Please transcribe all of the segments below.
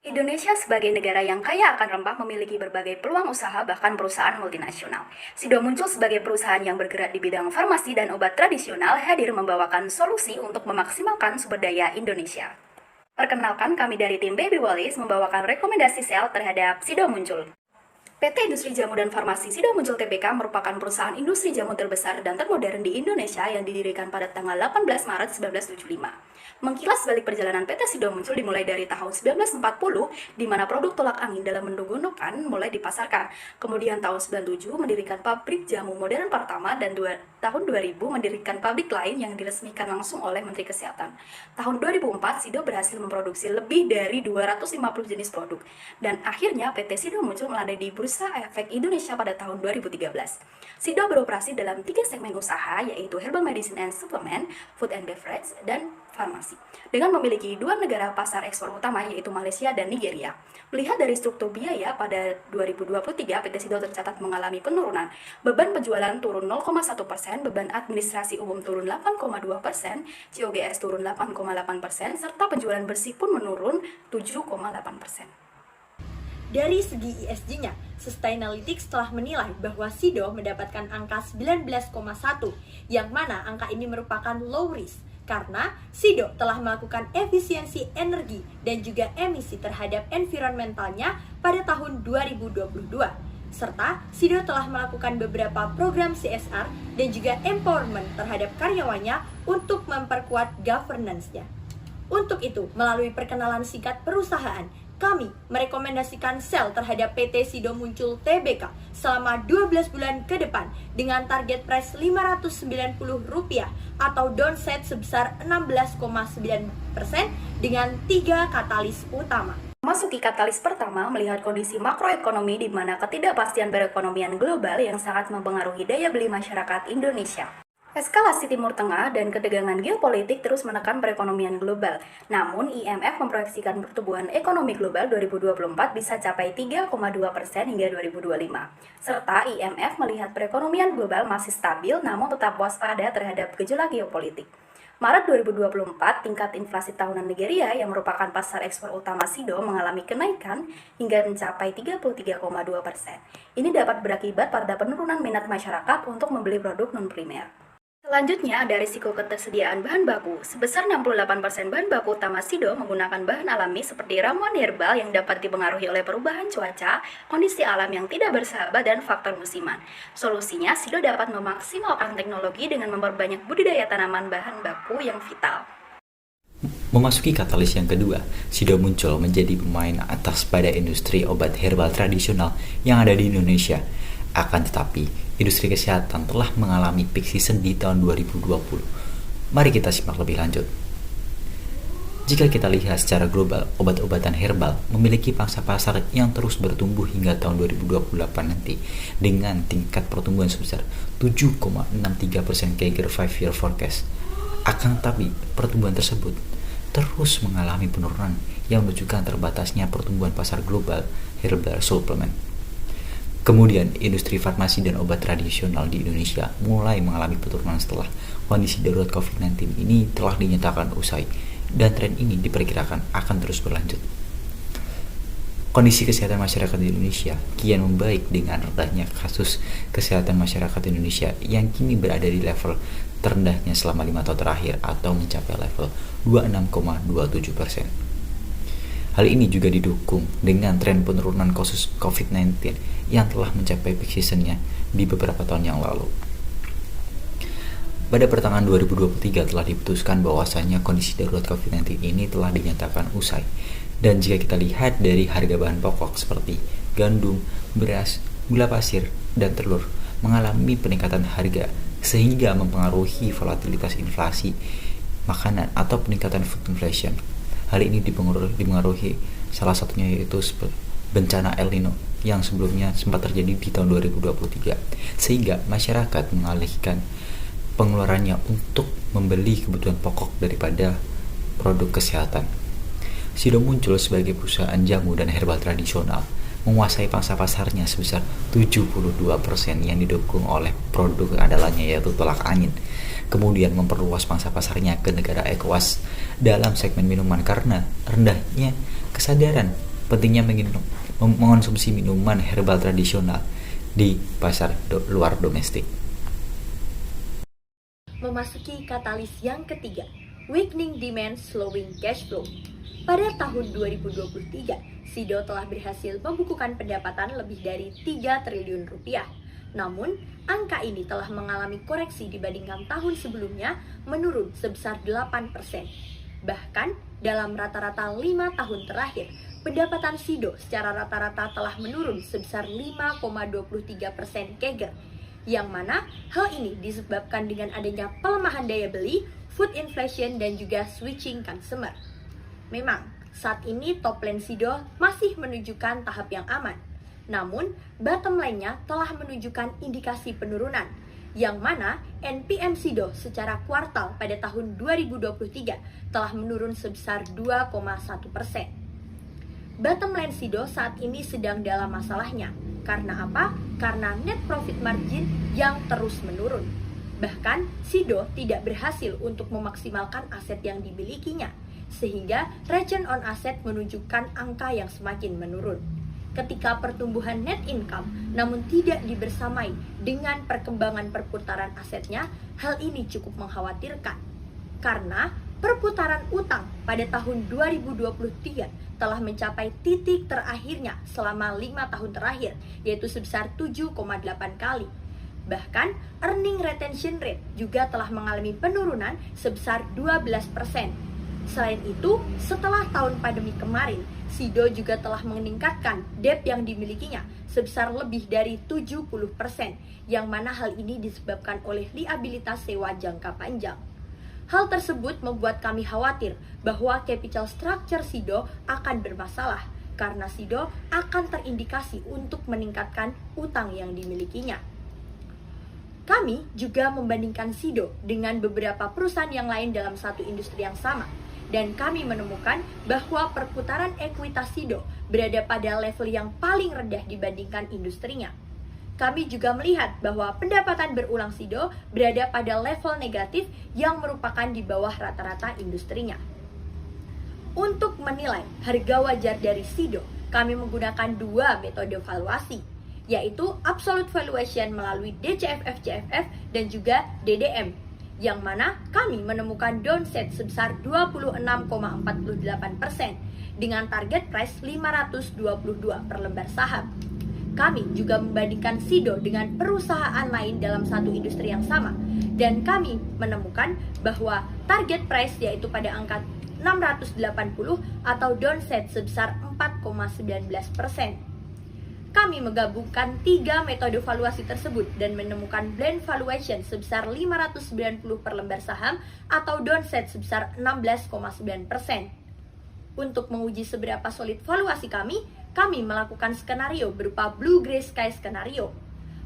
Indonesia sebagai negara yang kaya akan rempah memiliki berbagai peluang usaha bahkan perusahaan multinasional. Sido muncul sebagai perusahaan yang bergerak di bidang farmasi dan obat tradisional hadir membawakan solusi untuk memaksimalkan sumber daya Indonesia. Perkenalkan kami dari tim Baby Wallis membawakan rekomendasi sel terhadap Sido muncul. PT Industri Jamu dan Farmasi Sido Muncul Tbk merupakan perusahaan industri jamu terbesar dan termodern di Indonesia yang didirikan pada tanggal 18 Maret 1975. Mengkilas balik perjalanan PT Sido Muncul dimulai dari tahun 1940, di mana produk tolak angin dalam bentuk gundukan mulai dipasarkan. Kemudian tahun 97 mendirikan pabrik jamu modern pertama dan tahun 2000 mendirikan pabrik lain yang diresmikan langsung oleh Menteri Kesehatan. Tahun 2004 Sido berhasil memproduksi lebih dari 250 jenis produk dan akhirnya PT Sido Muncul melandai di Bursa Efek Indonesia pada tahun 2013. Sido beroperasi dalam 3 segmen usaha yaitu Herbal Medicine and Supplement, Food and Beverage, dan Farmasi. Dengan memiliki 2 negara pasar ekspor utama yaitu Malaysia dan Nigeria. Melihat dari struktur biaya pada 2023 PT Sido tercatat mengalami penurunan. Beban penjualan turun 0,1%, beban administrasi umum turun 8,2%, COGS turun 8,8%, serta penjualan bersih pun menurun 7,8%. Dari segi ESG-nya, Sustainalytics telah menilai bahwa Sido mendapatkan angka 19,1, yang mana angka ini merupakan low risk, karena Sido telah melakukan efisiensi energi dan juga emisi terhadap environmentalnya pada tahun 2022. Serta Sido telah melakukan beberapa program CSR dan juga empowerment terhadap karyawannya untuk memperkuat governance-nya. Untuk itu, melalui perkenalan singkat perusahaan, kami merekomendasikan sell terhadap PT Sido Muncul Tbk selama 12 bulan ke depan dengan target price Rp590 atau downside sebesar 16,9% dengan 3 katalis utama. Memasuki katalis pertama, melihat kondisi makroekonomi di mana ketidakpastian perekonomian global yang sangat mempengaruhi daya beli masyarakat Indonesia. Eskalasi Timur Tengah dan ketegangan geopolitik terus menekan perekonomian global. Namun, IMF memproyeksikan pertumbuhan ekonomi global 2024 bisa capai 3,2% hingga 2025. Serta IMF melihat perekonomian global masih stabil namun tetap waspada terhadap gejolak geopolitik. Maret 2024, tingkat inflasi tahunan Nigeria yang merupakan pasar ekspor utama Sido mengalami kenaikan hingga mencapai 33,2%. Ini dapat berakibat pada penurunan minat masyarakat untuk membeli produk non-primer. Selanjutnya ada risiko ketersediaan bahan baku. Sebesar 68% bahan baku utama Sido menggunakan bahan alami seperti ramuan herbal yang dapat dipengaruhi oleh perubahan cuaca, kondisi alam yang tidak bersahabat, dan faktor musiman. Solusinya, Sido dapat memaksimalkan teknologi dengan memperbanyak budidaya tanaman bahan baku yang vital. Memasuki katalis yang kedua, Sido muncul menjadi pemain atas pada industri obat herbal tradisional yang ada di Indonesia. Akan tetapi, industri kesehatan telah mengalami peak season di tahun 2020. Mari kita simak lebih lanjut. Jika kita lihat secara global, obat-obatan herbal memiliki pangsa pasar yang terus bertumbuh hingga tahun 2028 nanti dengan tingkat pertumbuhan sebesar 7,63% CAGR 5-year forecast. Akan tetapi, pertumbuhan tersebut terus mengalami penurunan yang menunjukkan terbatasnya pertumbuhan pasar global herbal supplement. Kemudian, industri farmasi dan obat tradisional di Indonesia mulai mengalami penurunan setelah kondisi darurat COVID-19 ini telah dinyatakan usai, dan tren ini diperkirakan akan terus berlanjut. Kondisi kesehatan masyarakat di Indonesia kian membaik dengan rendahnya kasus kesehatan masyarakat Indonesia yang kini berada di level terendahnya selama 5 tahun terakhir atau mencapai level 26,27%. Hal ini juga didukung dengan tren penurunan kasus COVID-19 yang telah mencapai peak season-nya di beberapa tahun yang lalu. Pada pertengahan 2023 telah diputuskan bahwasanya kondisi darurat COVID-19 ini telah dinyatakan usai. Dan jika kita lihat dari harga bahan pokok seperti gandum, beras, gula pasir, dan telur mengalami peningkatan harga sehingga mempengaruhi volatilitas inflasi makanan atau peningkatan food inflation. Hal ini dipengaruhi salah satunya yaitu bencana El Nino yang sebelumnya sempat terjadi di tahun 2023, sehingga masyarakat mengalihkan pengeluarannya untuk membeli kebutuhan pokok daripada produk kesehatan. Sido muncul sebagai perusahaan jamu dan herbal tradisional, menguasai pangsa pasarnya sebesar 72% yang didukung oleh produk andalannya yaitu tolak angin. Kemudian memperluas pangsa pasarnya ke negara ECOWAS dalam segmen minuman karena rendahnya kesadaran pentingnya mengonsumsi minuman herbal tradisional di pasar luar domestik. Memasuki katalis yang ketiga, weakening demand slowing cash flow. Pada tahun 2023, SIDO telah berhasil membukukan pendapatan lebih dari 3 triliun rupiah. Namun, angka ini telah mengalami koreksi dibandingkan tahun sebelumnya, menurun sebesar 8%. Bahkan, dalam rata-rata 5 tahun terakhir, pendapatan SIDO secara rata-rata telah menurun sebesar 5,23% CAGR, yang mana hal ini disebabkan dengan adanya pelemahan daya beli, food inflation, dan juga switching consumer. Memang, saat ini top line SIDO masih menunjukkan tahap yang aman. Namun, bottom line-nya telah menunjukkan indikasi penurunan, yang mana NPM SIDO secara kuartal pada tahun 2023 telah menurun sebesar 2,1%. Bottom line SIDO saat ini sedang dalam masalahnya. Karena apa? Karena net profit margin yang terus menurun. Bahkan, SIDO tidak berhasil untuk memaksimalkan aset yang dimilikinya, sehingga return on asset menunjukkan angka yang semakin menurun. Ketika pertumbuhan net income namun tidak dibersamai dengan perkembangan perputaran asetnya, hal ini cukup mengkhawatirkan. Karena perputaran utang pada tahun 2023 telah mencapai titik terakhirnya selama 5 tahun terakhir, yaitu sebesar 7,8 kali. Bahkan, earning retention rate juga telah mengalami penurunan sebesar 12%. Selain itu, setelah tahun pandemi kemarin, SIDO juga telah meningkatkan debt yang dimilikinya sebesar lebih dari 70%, yang mana hal ini disebabkan oleh liabilitas sewa jangka panjang. Hal tersebut membuat kami khawatir bahwa capital structure SIDO akan bermasalah, karena SIDO akan terindikasi untuk meningkatkan utang yang dimilikinya. Kami juga membandingkan SIDO dengan beberapa perusahaan yang lain dalam satu industri yang sama, dan kami menemukan bahwa perputaran ekuitas SIDO berada pada level yang paling rendah dibandingkan industrinya. Kami juga melihat bahwa pendapatan berulang SIDO berada pada level negatif yang merupakan di bawah rata-rata industrinya. Untuk menilai harga wajar dari SIDO, kami menggunakan 2 metode valuasi, yaitu absolute valuation melalui DCF/FCFF dan juga DDM, yang mana kami menemukan downside sebesar 26,48% dengan target price 522 per lembar saham. Kami juga membandingkan SIDO dengan perusahaan lain dalam satu industri yang sama, dan kami menemukan bahwa target price yaitu pada angka 680 atau downside sebesar 4,19%. Kami menggabungkan 3 metode valuasi tersebut dan menemukan blend valuation sebesar 590 per lembar saham atau downside sebesar 16,9%. Untuk menguji seberapa solid valuasi kami melakukan skenario berupa blue gray sky skenario.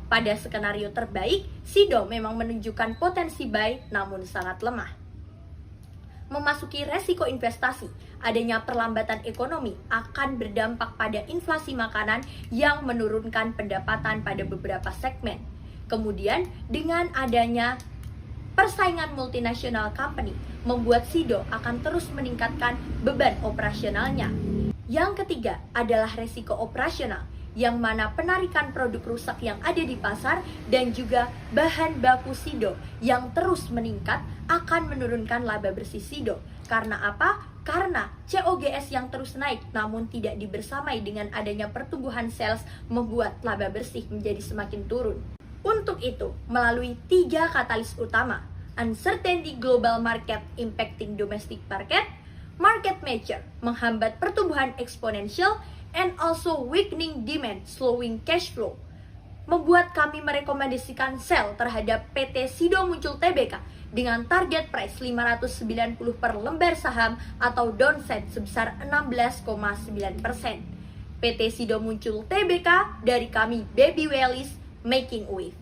Pada skenario terbaik, SIDO memang menunjukkan potensi buy namun sangat lemah. Memasuki resiko investasi, adanya perlambatan ekonomi akan berdampak pada inflasi makanan yang menurunkan pendapatan pada beberapa segmen. Kemudian, dengan adanya persaingan multinasional company, membuat SIDO akan terus meningkatkan beban operasionalnya. Yang ketiga adalah resiko operasional, yang mana penarikan produk rusak yang ada di pasar dan juga bahan baku SIDO yang terus meningkat akan menurunkan laba bersih SIDO. Karena apa? Karena COGS yang terus naik namun tidak dibersamai dengan adanya pertumbuhan sales membuat laba bersih menjadi semakin turun. Untuk itu, melalui 3 katalis utama, uncertainty global market impacting domestic market major menghambat pertumbuhan eksponensial, and also weakening demand slowing cash flow, membuat kami merekomendasikan sell terhadap PT SIDO Muncul Tbk dengan target price 590 per lembar saham atau downside sebesar 16,9%. PT SIDO Muncul Tbk dari kami Baby Wellies Making Wave.